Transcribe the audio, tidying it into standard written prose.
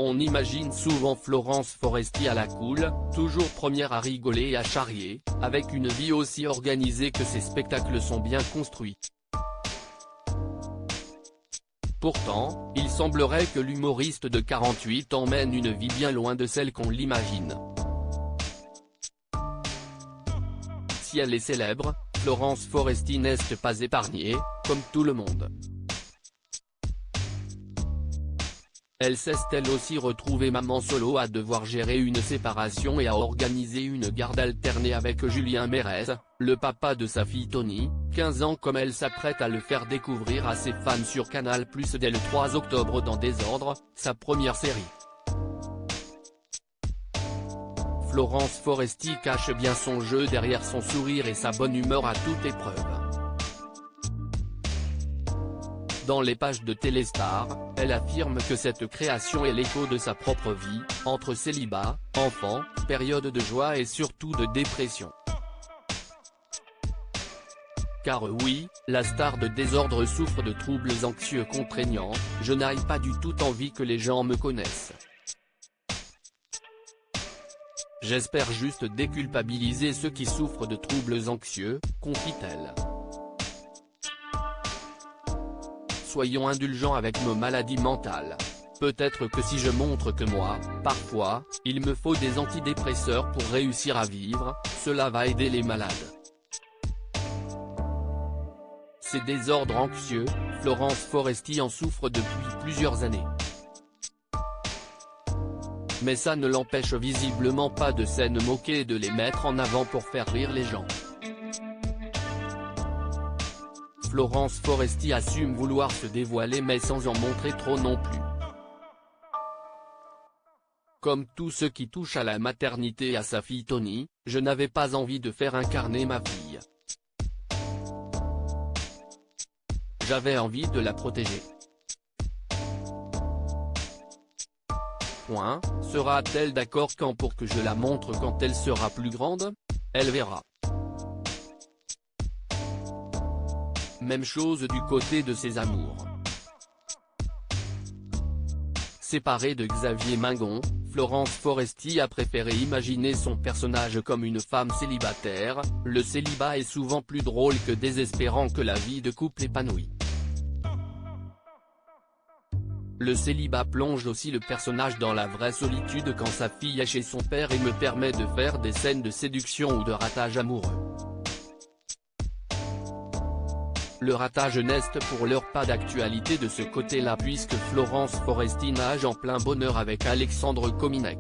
On imagine souvent Florence Foresti à la cool, toujours première à rigoler et à charrier, avec une vie aussi organisée que ses spectacles sont bien construits. Pourtant, il semblerait que l'humoriste de 48 ans mène une vie bien loin de celle qu'on l'imagine. Si elle est célèbre, Florence Foresti n'est pas épargnée, comme tout le monde. Elle s'est elle aussi retrouvée maman solo à devoir gérer une séparation et à organiser une garde alternée avec Julien Mérez, le papa de sa fille Tony, 15 ans comme elle s'apprête à le faire découvrir à ses fans sur Canal+ dès le 3 octobre dans Désordre, sa première série. Florence Foresti cache bien son jeu derrière son sourire et sa bonne humeur à toute épreuve. Dans les pages de Téléstar, elle affirme que cette création est l'écho de sa propre vie, entre célibat, enfants, période de joie et surtout de dépression. Car oui, la star de Désordre souffre de troubles anxieux contraignants, je n'ai pas du tout envie que les gens me connaissent. J'espère juste déculpabiliser ceux qui souffrent de troubles anxieux, confie-t-elle. Soyons indulgents avec nos maladies mentales. Peut-être que si je montre que moi, parfois, il me faut des antidépresseurs pour réussir à vivre, cela va aider les malades. Ces désordres anxieux, Florence Foresti en souffre depuis plusieurs années. Mais ça ne l'empêche visiblement pas de s'en moquer et de les mettre en avant pour faire rire les gens. Florence Foresti assume vouloir se dévoiler mais sans en montrer trop non plus. Comme tout ce qui touche à la maternité et à sa fille Tony, je n'avais pas envie de faire incarner ma fille. J'avais envie de la protéger. Sera-t-elle d'accord pour que je la montre quand elle sera plus grande? Elle verra. Même chose du côté de ses amours. Séparée de Xavier Mingon, Florence Foresti a préféré imaginer son personnage comme une femme célibataire. Le célibat est souvent plus drôle que désespérant que la vie de couple épanouie. Le célibat plonge aussi le personnage dans la vraie solitude quand sa fille est chez son père et me permet de faire des scènes de séduction ou de ratage amoureux. Le ratage n'est pour l'heure pas d'actualité de ce côté-là puisque Florence Foresti nage en plein bonheur avec Alexandre Kominek.